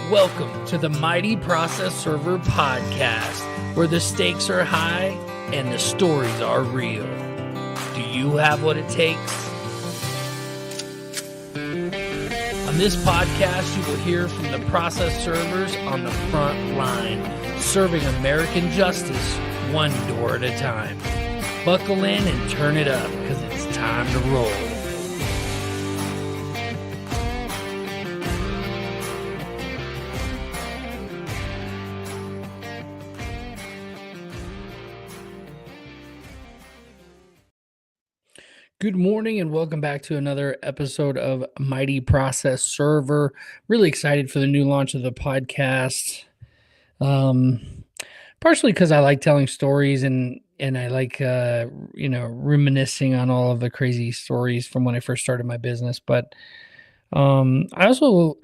Welcome to the Mighty Process Server podcast, where the stakes are high and the stories are real. Do you have what it takes? On this podcast, you will hear from the process servers on the front line, serving American justice one door at a time. Buckle in and turn it up, because it's time to roll. Good morning and welcome back to another episode of Mighty Process Server. Really excited for the new launch of the podcast. Partially because I like telling stories and I like reminiscing on all of the crazy stories from when I first started my business. But I also,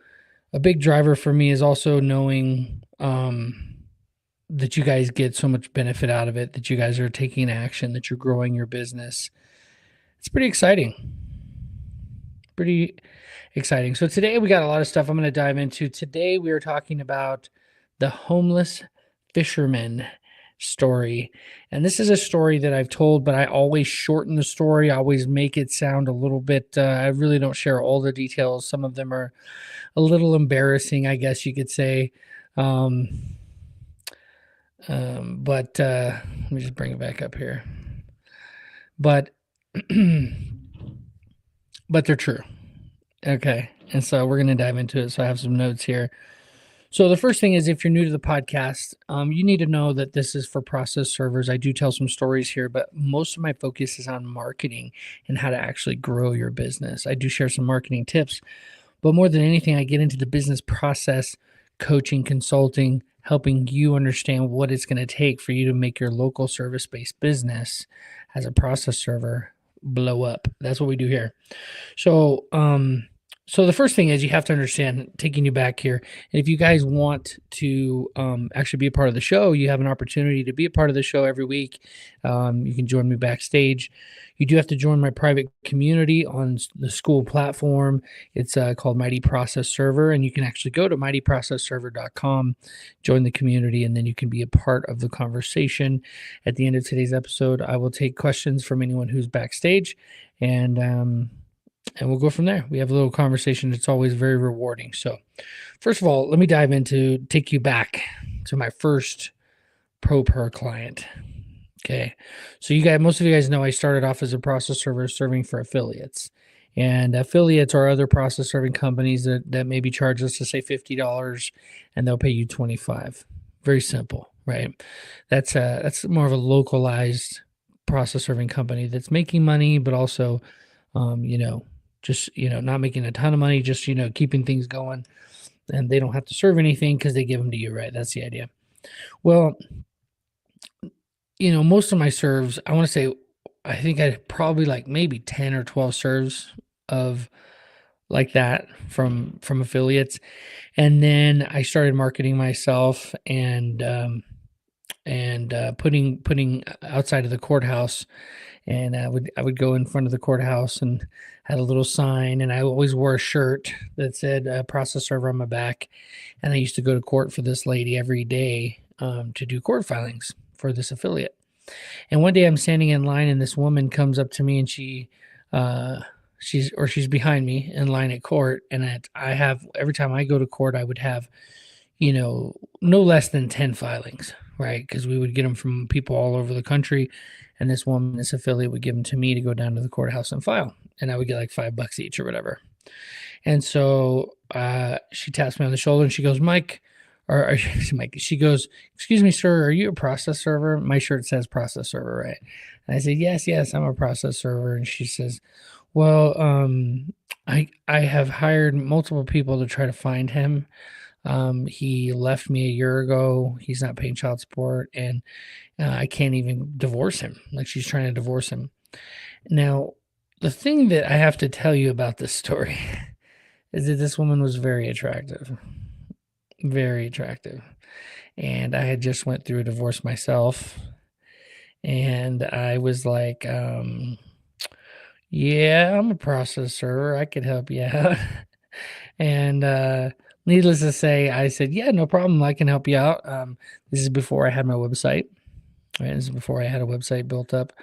a big driver for me is also knowing that you guys get so much benefit out of it, that you guys are taking action, that you're growing your business. It's pretty exciting. So today we got a lot of stuff I'm going to dive into. Today we are talking about the Homeless Fisherman story. And this is a story that I've told, but I always shorten the story. I always make it sound a little bit, I really don't share all the details. Some of them are a little embarrassing, I guess you could say. But let me just bring it back up here. But they're true. Okay. And so we're going to dive into it. So I have some notes here. So the first thing is, if you're new to the podcast, you need to know that this is for process servers. I do tell some stories here, but most of my focus is on marketing and how to actually grow your business. I do share some marketing tips, but more than anything, I get into the business process, coaching, consulting, helping you understand what it's going to take for you to make your local service-based business as a process server blow up. That's what we do here. So, so the first thing is, you have to understand, taking you back here, and if you guys want to actually be a part of the show, you have an opportunity to be a part of the show every week. You can join me backstage. You do have to join my private community on the school platform. It's called Mighty Process Server, and you can actually go to mightyprocessserver.com, join the community, and then you can be a part of the conversation. At the end of today's episode, I will take questions from anyone who's backstage, and we'll go from there. We have a little conversation. It's always very rewarding. So first of all, let me take you back to my first ProPer client. Okay. So most of you guys know I started off as a process server serving for affiliates. And affiliates are other process serving companies that maybe charge us to say $50 and they'll pay you $25. Very simple, right? That's more of a localized process serving company that's making money, but also, not making a ton of money, just, keeping things going, and they don't have to serve anything because they give them to you, right? That's the idea. Well, most of my serves, I want to say, I think I had probably like maybe 10 or 12 serves of like that from affiliates. And then I started marketing myself and putting outside of the courthouse. And I would go in front of the courthouse and had a little sign, and I always wore a shirt that said process server on my back. And I used to go to court for this lady every day to do court filings for this affiliate. And one day I'm standing in line, and this woman comes up to me, and she's behind me in line at court. And every time I go to court, I would have, no less than 10 filings, right? Because we would get them from people all over the country. And this affiliate would give them to me to go down to the courthouse and file. And I would get like $5 each or whatever. And so she taps me on the shoulder and she goes, Mike, she goes, excuse me, sir, are you a process server? My shirt says process server, right? And I said, yes, I'm a process server. And she says, well, I have hired multiple people to try to find him. He left me a year ago. He's not paying child support, and I can't even divorce him. Like, she's trying to divorce him. Now, the thing that I have to tell you about this story is that this woman was very attractive. Very attractive. And I had just went through a divorce myself. And I was like, yeah, I'm a process server. I could help you out. And Needless to say, I said, yeah, no problem. I can help you out. This is before I had my website. Right? This is before I had a website built up.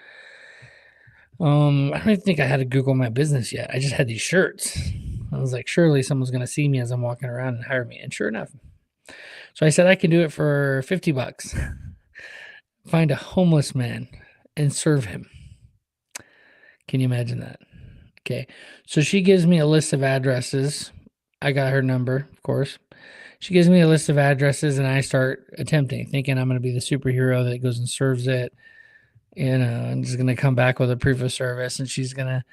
I don't even think I had to Google my business yet. I just had these shirts. I was like, surely someone's going to see me as I'm walking around and hire me. And sure enough. So I said, I can do it for $50. Find a homeless man and serve him. Can you imagine that? Okay. So she gives me a list of addresses. I got her number, of course. She gives me a list of addresses and I start attempting, thinking I'm going to be the superhero that goes and serves it. I'm just going to come back with a proof of service and she's going to,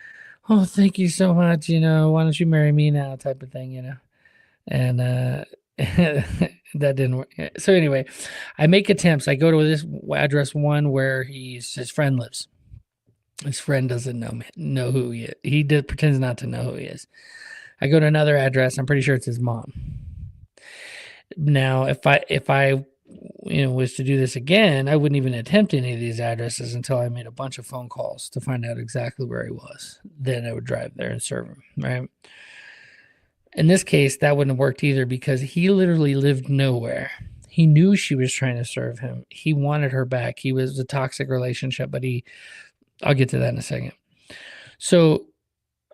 oh, thank you so much. Why don't you marry me now type of thing. And that didn't work. So anyway, I make attempts. I go to this address one where his friend lives. His friend doesn't know who he is. He pretends not to know who he is. I go to another address. I'm pretty sure it's his mom. Now, if I was to do this again, I wouldn't even attempt any of these addresses until I made a bunch of phone calls to find out exactly where he was. Then I would drive there and serve him, right? In this case, that wouldn't have worked either because he literally lived nowhere. He knew she was trying to serve him. He wanted her back. He was a toxic relationship, but I'll get to that in a second. So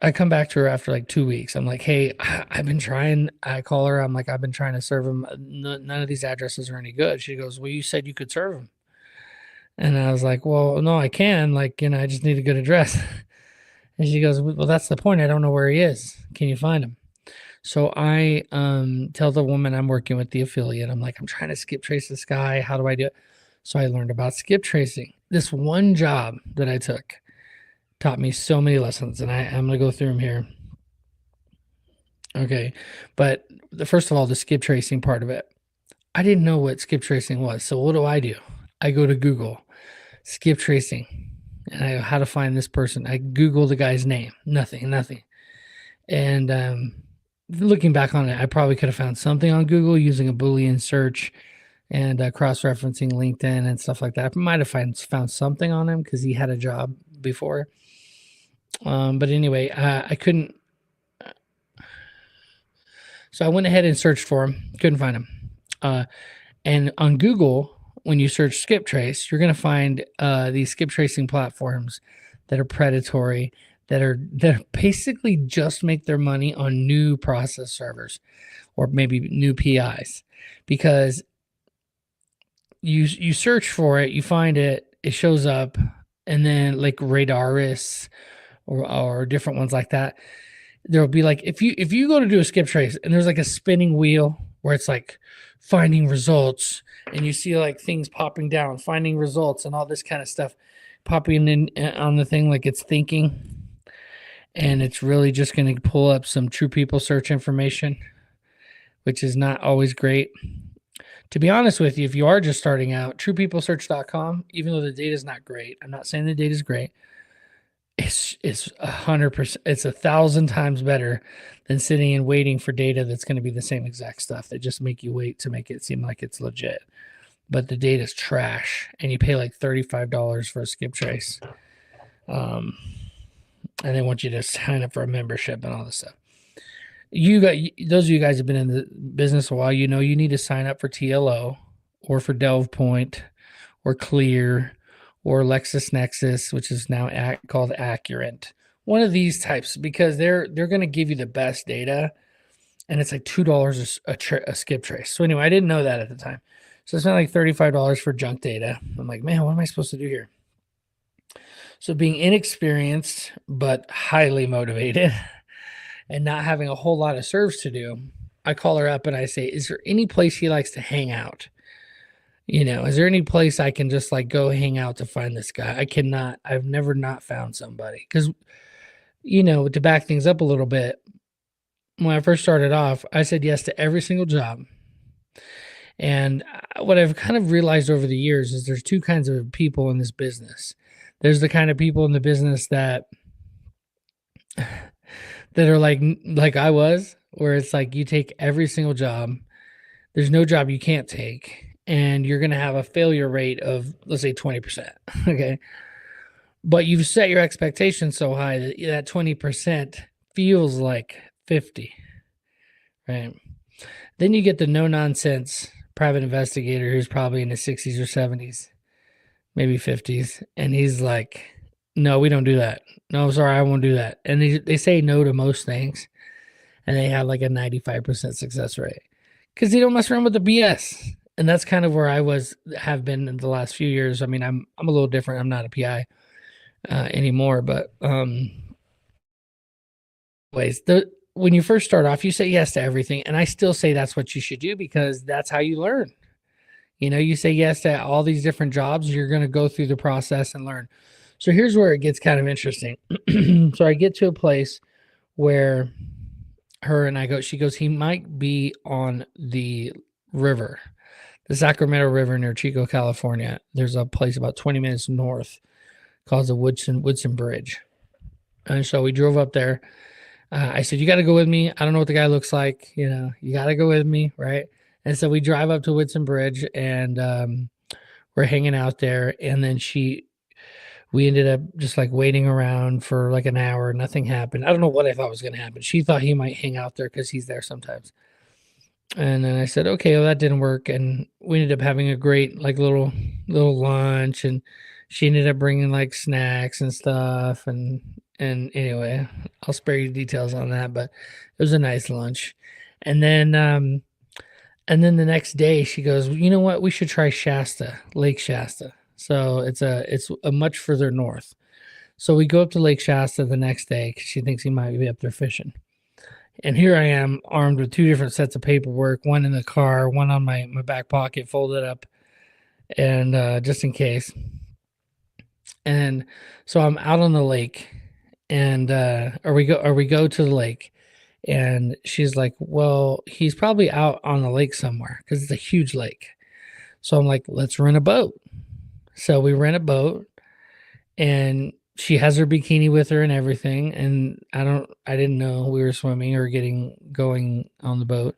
I come back to her after like 2 weeks. I'm like, hey, I've been trying. I call her. I'm like, I've been trying to serve him. None of these addresses are any good. She goes, well, you said you could serve him. And I was like, well, no, I can. I just need a good address. And she goes, well, that's the point. I don't know where he is. Can you find him? So I tell the woman I'm working with, the affiliate, I'm like, I'm trying to skip trace this guy. How do I do it? So I learned about skip tracing. This one job that I took taught me so many lessons, and I'm going to go through them here. Okay. But first of all, the skip tracing part of it, I didn't know what skip tracing was. So what do? I go to Google, skip tracing, and I go, how to find this person. I Google the guy's name. Nothing. And looking back on it, I probably could have found something on Google using a Boolean search and cross-referencing LinkedIn and stuff like that. I might have found something on him because he had a job before. But anyway, I couldn't. So I went ahead and searched for him. Couldn't find him. And on Google, when you search skip trace, you're going to find these skip tracing platforms that are predatory, that basically just make their money on new process servers or maybe new PIs, because you search for it, you find it, it shows up, and then like Radaris or different ones like that, there'll be like, if you go to do a skip trace and there's like a spinning wheel where it's like finding results and you see like things popping down, finding results and all this kind of stuff popping in on the thing like it's thinking, and it's really just going to pull up some true people search information, which is not always great. To be honest with you, if you are just starting out, truepeoplesearch.com, even though the data is not great, I'm not saying the data is great, it's 100%, it's 1,000 times better than sitting and waiting for data that's going to be the same exact stuff. They just make you wait to make it seem like it's legit. But the data is trash, and you pay like $35 for a skip trace. And they want you to sign up for a membership and all this stuff. Those of you guys have been in the business a while, you need to sign up for TLO or for Delve Point or Clear or LexisNexis, which is now called Accurate. One of these types, because they're going to give you the best data, and it's like $2 a skip trace. So anyway, I didn't know that at the time. So I spent like $35 for junk data. I'm like, man, what am I supposed to do here? So being inexperienced but highly motivated and not having a whole lot of serves to do, I call her up and I say, is there any place he likes to hang out? Is there any place I can just like go hang out to find this guy? I've never not found somebody. Because, to back things up a little bit, when I first started off, I said yes to every single job. And what I've kind of realized over the years is there's two kinds of people in this business. There's the kind of people in the business that are like I was, where it's like you take every single job. There's no job you can't take, and you're going to have a failure rate of, let's say, 20%. Okay. But you've set your expectations so high that 20% feels like 50, right? Then you get the no nonsense private investigator who's probably in his 60s or 70s, maybe 50s, and he's like, "No, we don't do that. No, sorry, I won't do that." And they say no to most things, and they have like a 95% success rate because they don't mess around with the BS. And that's kind of where I have been in the last few years. I mean, I'm a little different. I'm not a PI anymore, but ways the when you first start off, you say yes to everything, and I still say that's what you should do because that's how you learn. You say yes to all these different jobs, you're going to go through the process and learn. So here's where it gets kind of interesting. So I get to a place where her and I go, she goes, he might be on the river, the Sacramento River near Chico, California. There's a place about 20 minutes north called the Woodson Bridge. And so we drove up there. I said, you got to go with me. I don't know what the guy looks like. You got to go with me. Right. And so we drive up to Woodson Bridge and we're hanging out there. And then we ended up just like waiting around for like an hour. Nothing happened. I don't know what I thought was going to happen. She thought he might hang out there because he's there sometimes. And then I said, okay, well, that didn't work. And we ended up having a great like little lunch. And she ended up bringing like snacks and stuff. And anyway, I'll spare you details on that, but it was a nice lunch. And then the next day she goes, you know what? We should try Shasta, Lake Shasta. So it's a much further north. So we go up to Lake Shasta the next day because she thinks he might be up there fishing. And here I am armed with two different sets of paperwork, one in the car, one on my back pocket, folded up, and just in case. And so I'm out on the lake, and or we go to the lake, and she's like, well, he's probably out on the lake somewhere because it's a huge lake. So I'm like, let's rent a boat. So we rent a boat, and she has her bikini with her and everything. And I didn't know we were swimming or going on the boat,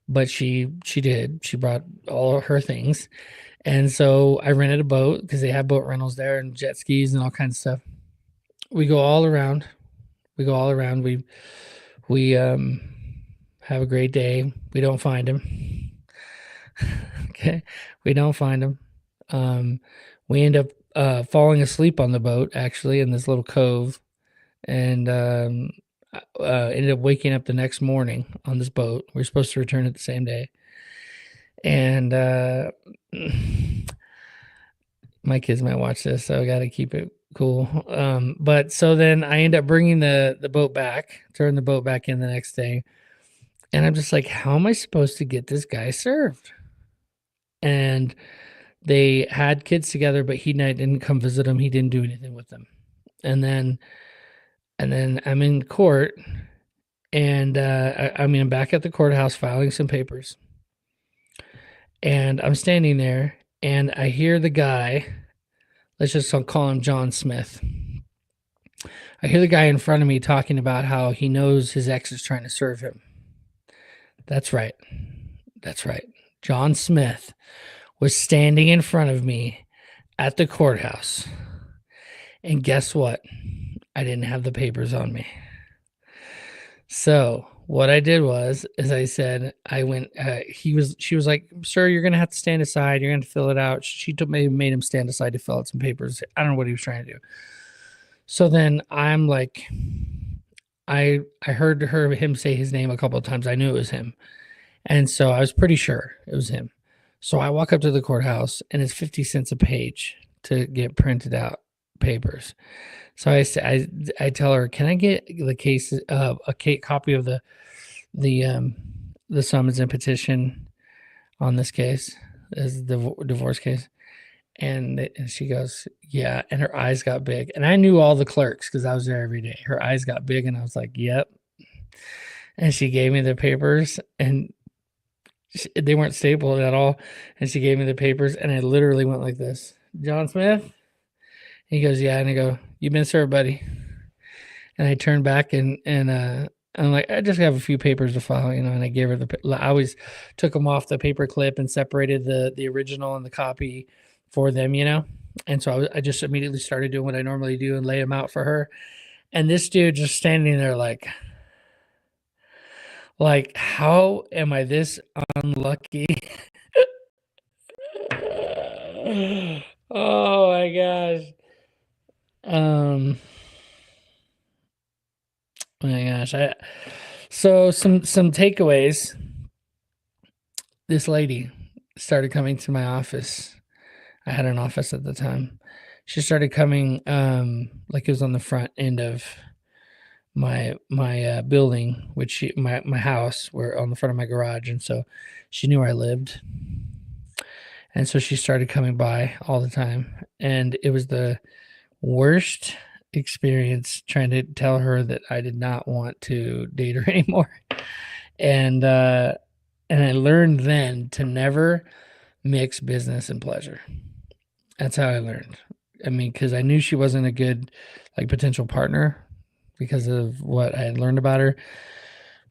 but she did. She brought all of her things. And so I rented a boat because they have boat rentals there and jet skis and all kinds of stuff. We go all around. We have a great day. We don't find him. Okay. We don't find him. We end up falling asleep on the boat, actually, in this little cove, and ended up waking up the next morning on this boat. We were supposed to return it the same day, and my kids might watch this, so I got to keep it cool. But so then I end up bringing the boat back, turn the boat back in the next day, and I'm just like, how am I supposed to get this guy served? And they had kids together, but he didn't come visit them. He didn't do anything with them. And then I'm in court, and I'm back at the courthouse filing some papers. And I'm standing there, and I hear the guy, let's just call him John Smith. I hear the guy in front of me talking about how he knows his ex is trying to serve him. That's right. John Smith was standing in front of me at the courthouse. And guess what? I didn't have the papers on me. So what I did is I said, she was like, sir, you're going to have to stand aside. You're going to fill it out. She made him stand aside to fill out some papers. I don't know what he was trying to do. So then I'm like, I heard him say his name a couple of times. I knew it was him. And so I was pretty sure it was him. So I walk up to the courthouse, and it's 50 cents a page to get printed out papers. So I tell her, can I get the case, a copy of the summons and petition on this case, is the divorce case? And she goes, yeah. And her eyes got big, and I knew all the clerks because I was there every day. Her eyes got big, and I was like, yep. And she gave me the papers, and they weren't stapled at all. And she gave me the papers, and I literally went like this. John Smith? He goes, yeah. And I go, you've been served, buddy. And I turned back, and I'm like, I just have a few papers to file, and I gave her I always took them off the paper clip and separated the original and the copy for them, And so I just immediately started doing what I normally do and lay them out for her. And this dude just standing there like Like, how am I this unlucky? Oh my gosh. Um, oh my gosh. So some takeaways. This lady started coming to my office. I had an office at the time. She started coming, like it was on the front end of my building, which my house, where on the front of my garage, and so she knew where I lived, and so she started coming by all the time, and it was the worst experience trying to tell her that I did not want to date her anymore, and I learned then to never mix business and pleasure. That's how I learned. I mean, because I knew she wasn't a good, like, potential partner because of what I had learned about her.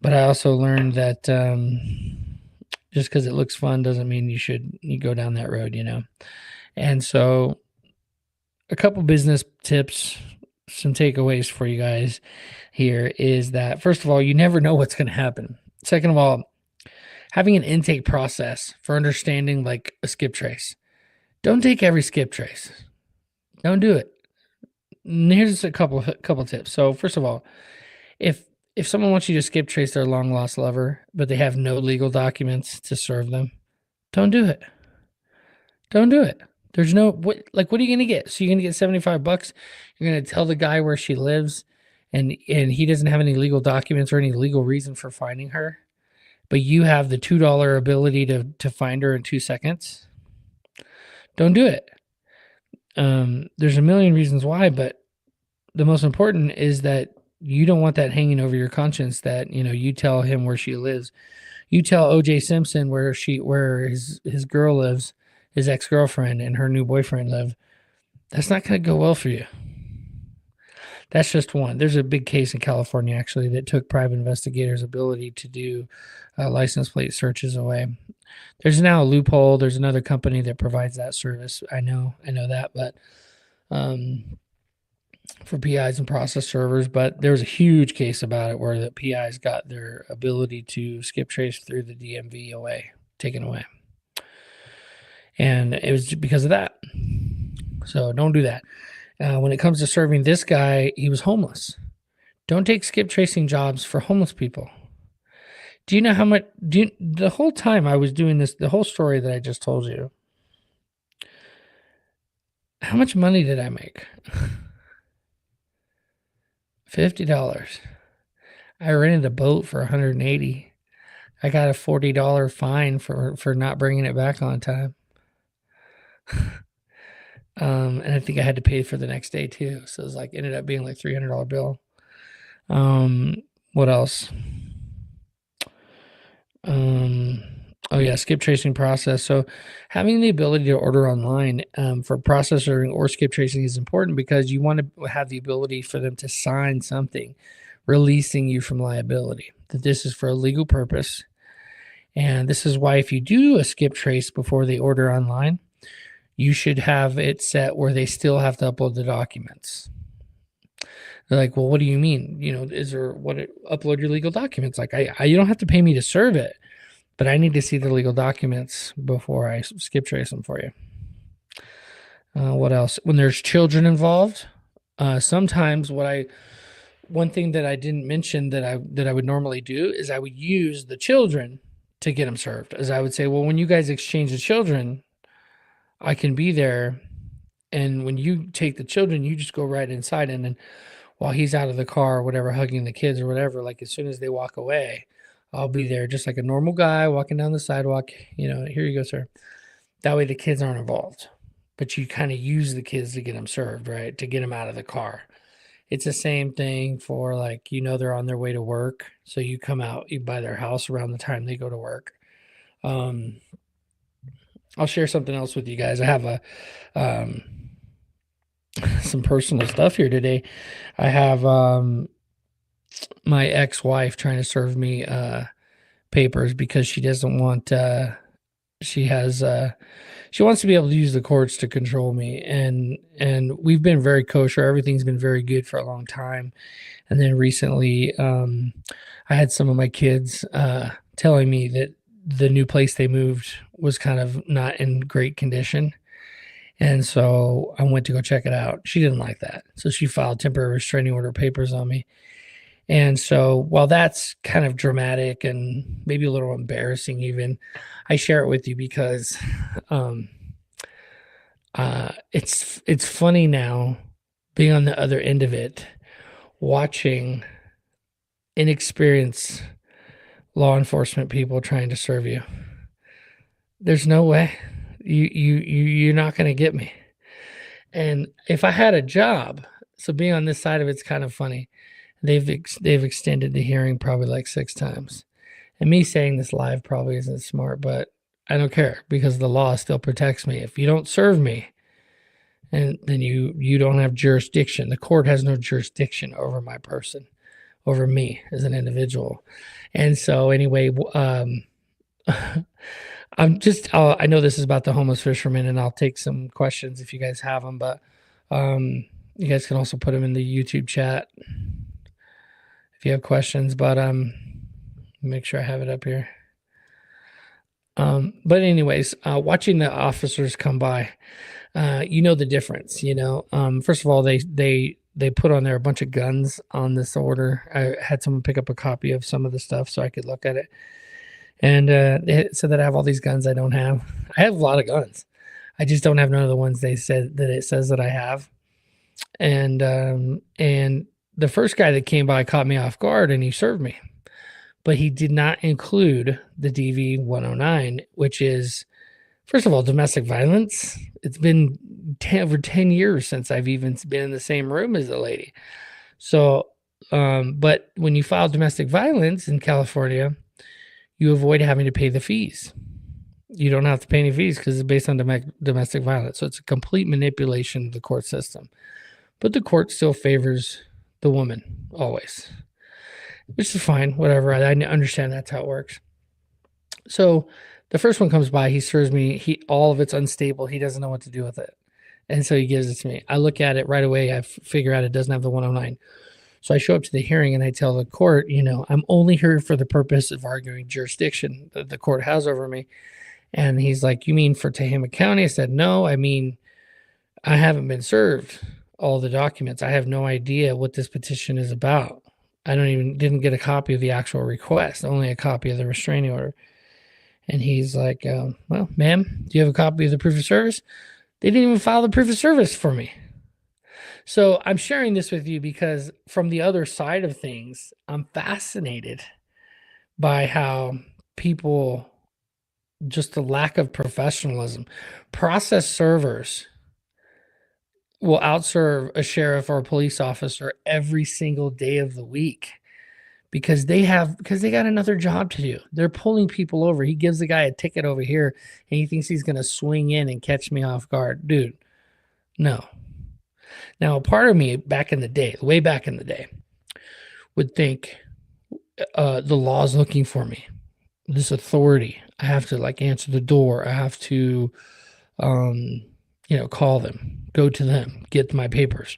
But I also learned that just because it looks fun doesn't mean you go down that road, you know. And so, a couple business tips, some takeaways for you guys here is that, first of all, you never know what's going to happen. Second of all, having an intake process for understanding, like, a skip trace. Don't take every skip trace. Don't do it. And here's a couple tips. So first of all, if someone wants you to skip trace their long lost lover, but they have no legal documents to serve them, don't do it. Don't do it. There's no what are you gonna get? So you're gonna get $75. You're gonna tell the guy where she lives, and he doesn't have any legal documents or any legal reason for finding her, but you have the $2 ability to find her in 2 seconds. Don't do it. There's a million reasons why, but the most important is that you don't want that hanging over your conscience, that, you tell him where she lives. You tell OJ Simpson where his girl lives, his ex-girlfriend and her new boyfriend live. That's not going to go well for you. That's just one. There's a big case in California, actually, that took private investigators' ability to do license plate searches away. There's now a loophole. There's another company that provides that service. I know that, but for PIs and process servers, but there was a huge case about it where the PIs got their ability to skip trace through the DMV taken away. And it was because of that. So don't do that. When it comes to serving this guy, he was homeless. Don't take skip tracing jobs for homeless people. Do you know how much, the whole time I was doing this, the whole story that I just told you, how much money did I make? $50. I rented a boat for $180. I got a $40 fine for not bringing it back on time. And I think I had to pay for the next day too. So it was like, ended up being like $300 bill. What else? Oh yeah, skip tracing process. So having the ability to order online for processing or skip tracing is important because you want to have the ability for them to sign something releasing you from liability, that this is for a legal purpose. And this is why if you do a skip trace before they order online, you should have it set where they still have to upload the documents. They're like, well, what do you mean? Upload your legal documents? Like, you don't have to pay me to serve it, but I need to see the legal documents before I skip trace them for you. What else? When there's children involved, sometimes one thing that I didn't mention that I would normally do is I would use the children to get them served. As I would say, well, when you guys exchange the children, I can be there, and when you take the children, you just go right inside, and then while he's out of the car or whatever, hugging the kids or whatever, like as soon as they walk away, I'll be there just like a normal guy walking down the sidewalk. Here you go, sir. That way the kids aren't involved, but you kind of use the kids to get them served, right? To get them out of the car. It's the same thing for they're on their way to work. So you come out, you buy their house around the time they go to work. I'll share something else with you guys. I have some personal stuff here today. I have my ex-wife trying to serve me papers because she doesn't want she wants to be able to use the courts to control me, and we've been very kosher. Everything's been very good for a long time. And then recently I had some of my kids telling me that the new place they moved was kind of not in great condition. And so I went to go check it out. She didn't like that. So she filed temporary restraining order papers on me. And so while that's kind of dramatic and maybe a little embarrassing, even, I share it with you because um, it's funny now being on the other end of it, watching inexperienced law enforcement people trying to serve you. There's no way you're not going to get me. And if I had a job, so being on this side of it's kind of funny. They've extended the hearing probably like 6 times. And me saying this live probably isn't smart, but I don't care because the law still protects me. If you don't serve me, and then you don't have jurisdiction. The court has no jurisdiction over my person, over me as an individual. And so anyway, I know this is about the homeless fisherman, and I'll take some questions if you guys have them, but you guys can also put them in the YouTube chat if you have questions, but make sure I have it up here. But anyways, watching the officers come by, you know the difference. First of all, they put on there a bunch of guns on this order. I had someone pick up a copy of some of the stuff so I could look at it, and they said that I have all these guns I don't have. I have a lot of guns. I just don't have none of the ones they said that it says that I have. And the first guy that came by caught me off guard and he served me, but he did not include the DV 109, which is, first of all, domestic violence. It's been over 10 years since I've even been in the same room as the lady. So, but when you file domestic violence in California, you avoid having to pay the fees. You don't have to pay any fees because it's based on domestic violence. So it's a complete manipulation of the court system. But the court still favors the woman always, which is fine, whatever. I understand that's how it works. So the first one comes by, he serves me, all of it's unstable. He doesn't know what to do with it. And so he gives it to me. I look at it right away. I figure out it doesn't have the 109. So I show up to the hearing and I tell the court, I'm only here for the purpose of arguing jurisdiction that the court has over me. And he's like, you mean for Tehama County? I said, no, I mean, I haven't been served all the documents. I have no idea what this petition is about. I didn't get a copy of the actual request, only a copy of the restraining order. And he's like, well, ma'am, do you have a copy of the proof of service? They didn't even file the proof of service for me. So I'm sharing this with you because from the other side of things, I'm fascinated by how people, just the lack of professionalism, process servers will outserve a sheriff or a police officer every single day of the week because they got another job to do. They're pulling people over. He gives the guy a ticket over here and he thinks he's going to swing in and catch me off guard. Dude, no. Now, a part of me back in the day, way back in the day, would think the law's looking for me. This authority. I have to answer the door. I have to, call them, go to them, get my papers.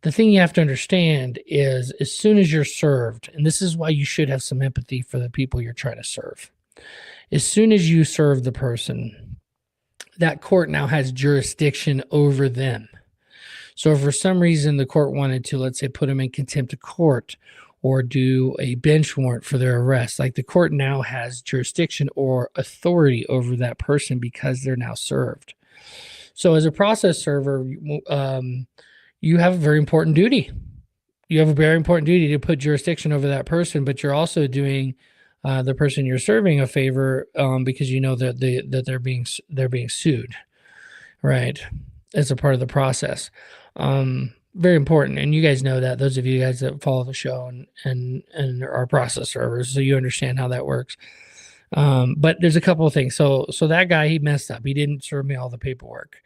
The thing you have to understand is as soon as you're served, and this is why you should have some empathy for the people you're trying to serve. As soon as you serve the person, that court now has jurisdiction over them. So if for some reason the court wanted to, let's say, put them in contempt of court or do a bench warrant for their arrest, the court now has jurisdiction or authority over that person because they're now served. So as a process server, you have a very important duty. You have a very important duty to put jurisdiction over that person, but you're also doing the person you're serving a favor because you know that they're being sued, right? As a part of the process. Very important. And you guys know that, those of you guys that follow the show and are process servers, so you understand how that works. But there's a couple of things. So that guy, he messed up. He didn't serve me all the paperwork.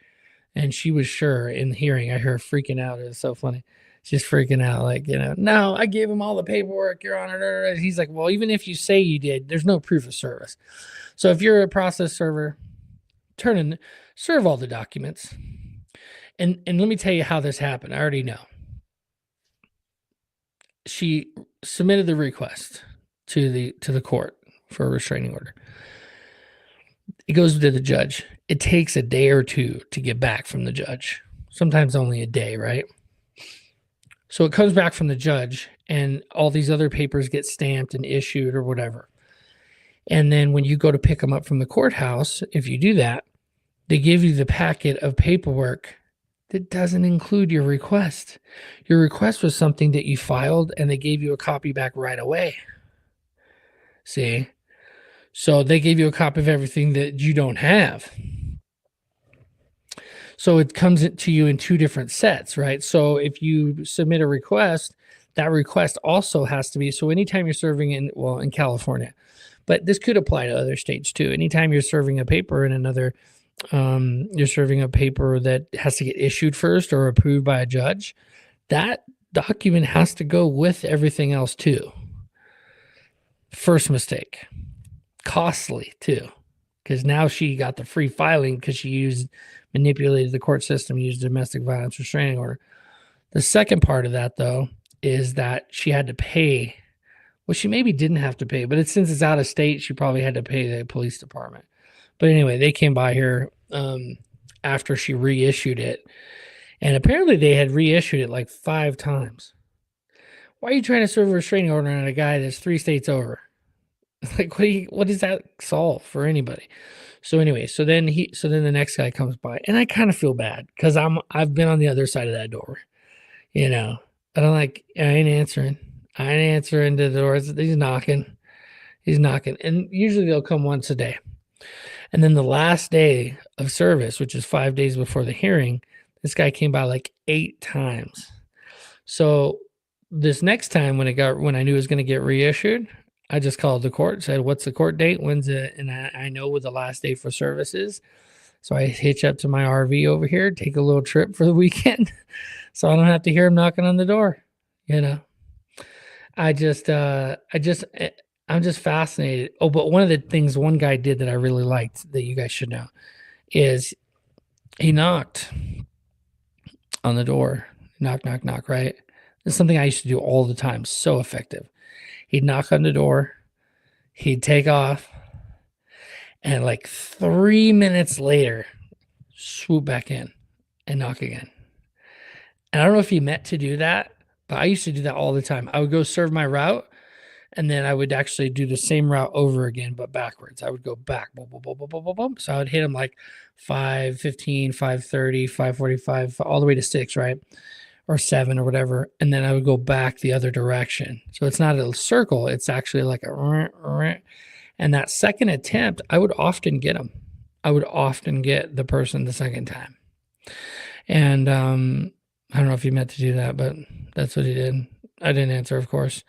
And she was sure in the hearing, I heard her freaking out. It was so funny. She's freaking out, no, I gave him all the paperwork, Your Honor. He's like, well, even if you say you did, there's no proof of service. So if you're a process server, serve all the documents. And let me tell you how this happened. I already know. She submitted the request. to the court for a restraining order. It goes to the judge. It takes a day or two to get back from the judge. Sometimes only a day, right? So it comes back from the judge, and all these other papers get stamped and issued or whatever. And then when you go to pick them up from the courthouse, if you do that, they give you the packet of paperwork that doesn't include your request. Your request was something that you filed, and they gave you a copy back right away. See? So they gave you a copy of everything that you don't have. So it comes to you in two different sets, right? So if you submit a request, that request also has to be, so anytime you're serving in California, but this could apply to other states too. Anytime you're serving a paper in another, you're serving a paper that has to get issued first or approved by a judge, that document has to go with everything else too. First mistake. Costly too, because now she got the free filing because she manipulated the court system, used domestic violence restraining order. The second part of that, though, is that she had to pay. Well, she maybe didn't have to pay, but since it's out of state, she probably had to pay the police department. But anyway, they came by here after she reissued it, and apparently they had reissued it like 5 times. Why are you trying to serve a restraining order on a guy that's 3 states over? Like, what does that solve for anybody? So anyway, so then the next guy comes by, and I kind of feel bad because I've been on the other side of that door, but I'm like, I ain't answering to the doors. He's knocking, and usually they'll come once a day. And then the last day of service, which is 5 days before the hearing, this guy came by like 8 times. So this next time when I knew it was going to get reissued, I just called the court, said, what's the court date? When's it? And I know what the last day for service is. So I hitch up to my RV over here, take a little trip for the weekend so I don't have to hear him knocking on the door. I'm just fascinated. Oh, but one of the things one guy did that I really liked that you guys should know is he knocked on the door. Knock, knock, knock, right? It's something I used to do all the time. So effective. He'd knock on the door, he'd take off, and like 3 minutes later, swoop back in and knock again. And I don't know if he meant to do that, but I used to do that all the time. I would go serve my route, and then I would actually do the same route over again, but backwards. I would go back, boom, boom, boom, boom, boom, boom, boom. So I would hit him like 5:15, 5:30, 5:45, all the way to 6, right? Or 7 or whatever, and then I would go back the other direction. So it's not a circle, it's actually like a, and that second attempt, I would often get them. I would often get the person the second time. And I don't know if he meant to do that, but that's what he did. I didn't answer, of course.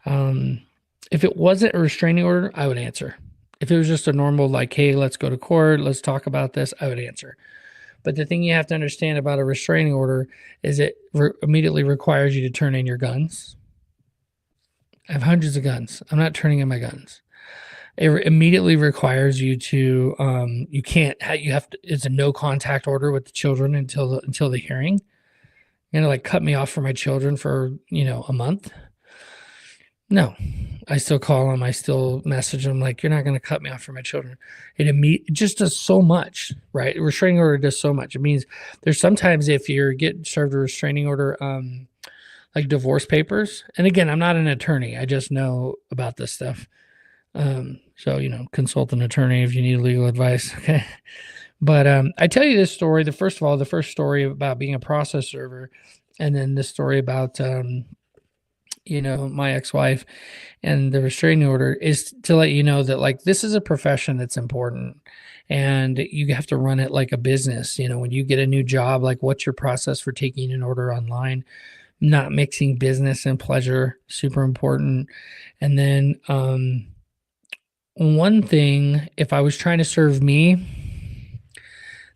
If it wasn't a restraining order, I would answer. If it was just a normal, like, hey, let's go to court, let's talk about this, I would answer. But the thing you have to understand about a restraining order is it immediately requires you to turn in your guns. I have hundreds of guns. I'm not turning in my guns. It immediately requires you to, it's a no contact order with the children until the hearing. You're going to like cut me off for my children for, a month. No, I still call them. I still message them like, you're not going to cut me off for my children. It just does so much, right? A restraining order does so much. It means there's sometimes if you're getting served a restraining order, like divorce papers. And again, I'm not an attorney. I just know about this stuff. So, consult an attorney if you need legal advice. Okay. But I tell you this story. The first story about being a process server, and then this story about my ex-wife and the restraining order is to let you know that like this is a profession that's important and you have to run it like a business. When you get a new job, like what's your process for taking an order online, not mixing business and pleasure, super important. And then one thing, if I was trying to serve me,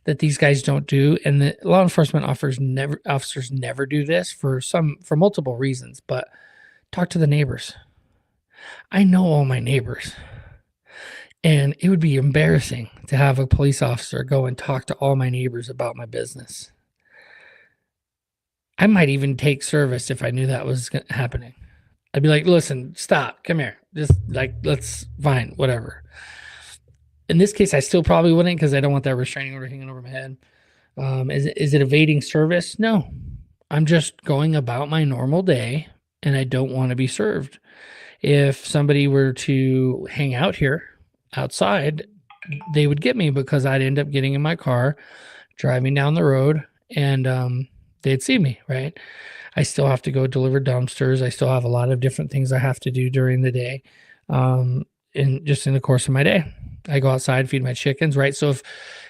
that these guys don't do, and the law enforcement officers never do this for multiple reasons, but talk to the neighbors. I know all my neighbors, and it would be embarrassing to have a police officer go and talk to all my neighbors about my business. I might even take service if I knew that was happening. I'd be like, listen, stop, come here. Just like, let's fine, whatever. In this case, I still probably wouldn't because I don't want that restraining order hanging over my head. Is it evading service? No. I'm just going about my normal day and I don't want to be served. If somebody were to hang out here outside, they would get me because I'd end up getting in my car, driving down the road, and they'd see me, right? I still have to go deliver dumpsters. I still have a lot of different things I have to do during the day, in the course of my day. I go outside, feed my chickens, right? So if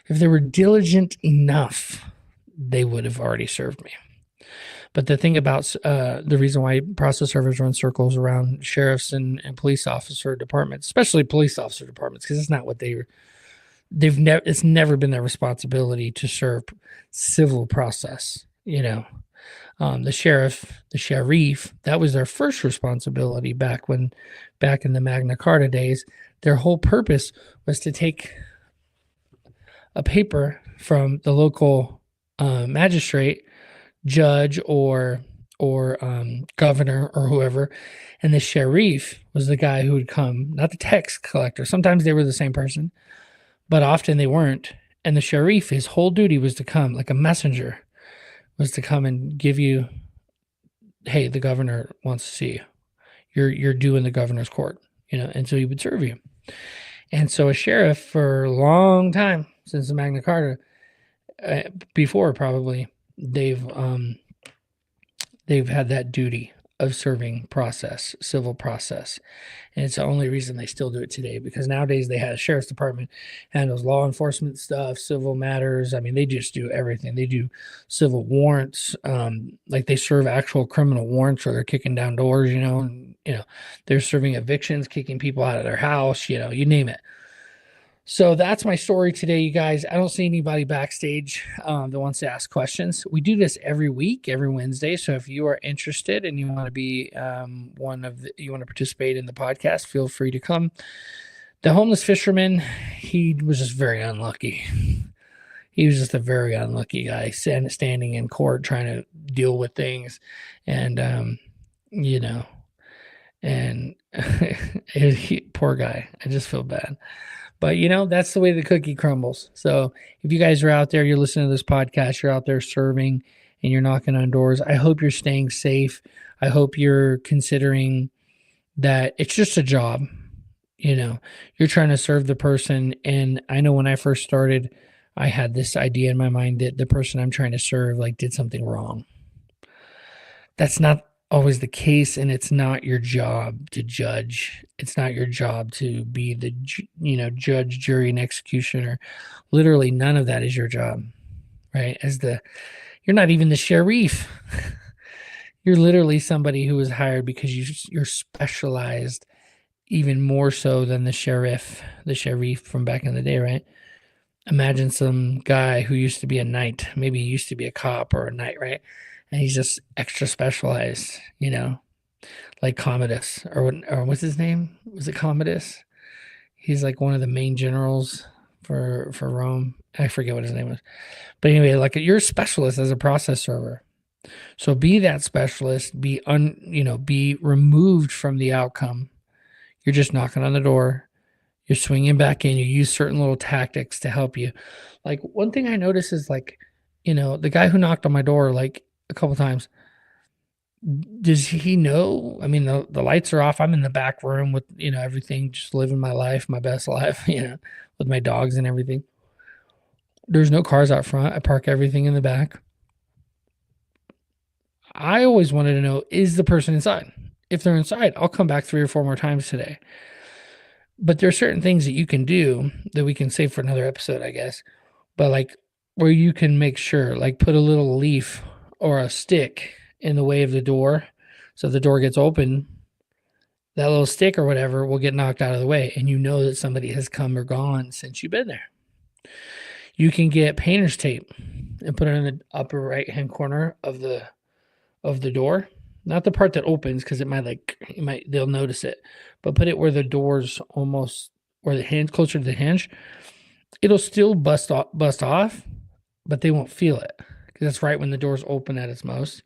they were diligent enough, they would have already served me. But the thing about the reason why process servers run circles around sheriffs and police officer departments, especially police officer departments, because it's not what it's never been their responsibility to serve civil process. The sheriff, that was their first responsibility back in the Magna Carta days. Their whole purpose was to take a paper from the local magistrate, judge, or governor or whoever, and the sheriff was the guy who would come, not the tax collector. Sometimes they were the same person, but often they weren't. And the sheriff, his whole duty was to come like a messenger, was to come and give you, hey, the governor wants to see you. You're due in the governor's court, and so he would serve you. And so a sheriff, for a long time since the Magna Carta, before probably, they've had that duty of serving civil process. And it's the only reason they still do it today, because nowadays they have a sheriff's department handles law enforcement stuff, civil matters. I mean, they just do everything. They do civil warrants, like they serve actual criminal warrants, or they're kicking down doors, they're serving evictions, kicking people out of their house, you name it. So that's my story today, you guys. I don't see anybody backstage that wants to ask questions. We do this every week, every Wednesday. So if you are interested and you want to be you want to participate in the podcast, feel free to come. The homeless fisherman, he was just very unlucky. He was just a very unlucky guy standing in court trying to deal with things, and poor guy. I just feel bad. But, that's the way the cookie crumbles. So if you guys are out there, you're listening to this podcast, you're out there serving and you're knocking on doors, I hope you're staying safe. I hope you're considering that it's just a job. You're trying to serve the person. And I know when I first started, I had this idea in my mind that the person I'm trying to serve did something wrong. That's not always the case, and it's not your job to judge. It's not your job to be the judge, jury, and executioner. Literally none of that is your job, right? You're not even the sheriff. You're literally somebody who was hired because you're specialized even more so than the sheriff from back in the day, right? Imagine some guy who used to be a knight, maybe he used to be a cop or a knight, right? And he's just extra specialized, like Commodus, or what's his name? Was it Commodus? He's like one of the main generals for Rome. I forget what his name was. But anyway, you're a specialist as a process server. So be that specialist, be removed from the outcome. You're just knocking on the door. You're swinging back in. You use certain little tactics to help you. Like one thing I noticed is the guy who knocked on my door, a couple times, does he know? I mean, the lights are off. I'm in the back room with, everything, just living my life, my best life, with my dogs and everything. There's no cars out front. I park everything in the back. I always wanted to know, is the person inside? If they're inside, I'll come back 3 or 4 more times today. But there are certain things that you can do that we can save for another episode, I guess. But where you can make sure, put a little leaf or a stick in the way of the door, so if the door gets open, that little stick or whatever will get knocked out of the way, and that somebody has come or gone since you've been there. You can get painter's tape and put it in the upper right hand corner of the door, not the part that opens, because they'll notice it, but put it where the door's almost, where the hinge, closer to the hinge. It'll still bust off, but they won't feel it, because that's right when the door's open at its most.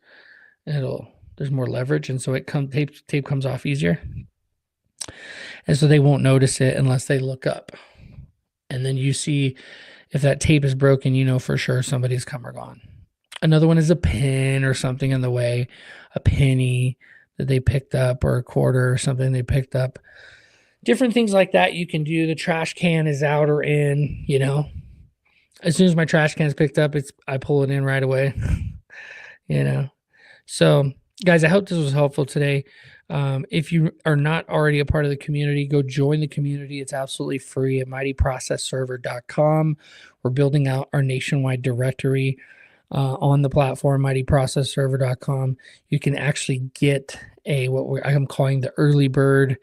And There's more leverage, and so tape comes off easier. And so they won't notice it unless they look up. And then you see if that tape is broken, you know for sure somebody's come or gone. Another one is a pin or something in the way, a penny that they picked up, or a quarter or something they picked up. Different things like that you can do. The trash can is out or in, As soon as my trash can is picked up, I pull it in right away. So, guys, I hope this was helpful today. If you are not already a part of the community, go join the community. It's absolutely free at mightyprocessserver.com. We're building out our nationwide directory on the platform, mightyprocessserver.com. You can actually get I'm calling the early bird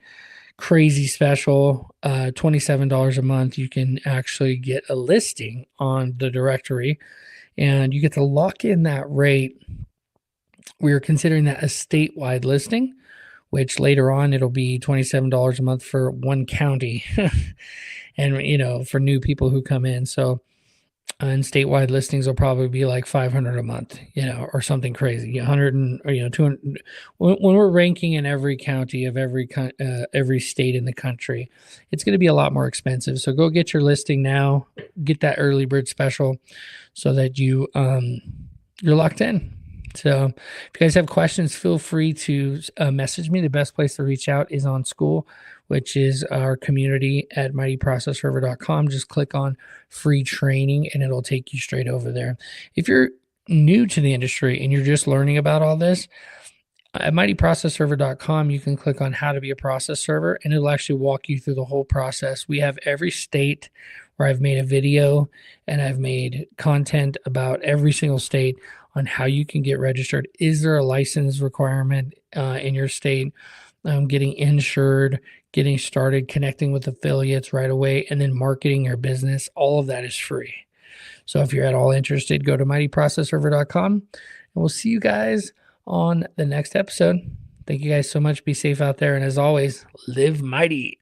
crazy special, $27 a month. You can actually get a listing on the directory, and you get to lock in that rate. We're considering that a statewide listing, which later on it'll be $27 a month for one county. And for new people who come in. So and statewide listings will probably be like $500 a month, or something crazy, 100 and 200. When we're ranking in every county of every state in the country, it's going to be a lot more expensive. So go get your listing now, get that early bird special, so that you're locked in. So if you guys have questions, feel free to message me. The best place to reach out is on School, which is our community at mightyprocessserver.com. Just click on free training and it'll take you straight over there. If you're new to the industry and you're just learning about all this, at mightyprocessserver.com, you can click on how to be a process server, and it'll actually walk you through the whole process. We have every state where I've made a video, and I've made content about every single state on how you can get registered. Is there a license requirement in your state? Getting insured, getting started, connecting with affiliates right away, and then marketing your business. All of that is free. So if you're at all interested, go to mightyprocessserver.com, and we'll see you guys on the next episode. Thank you guys so much. Be safe out there. And as always, live mighty.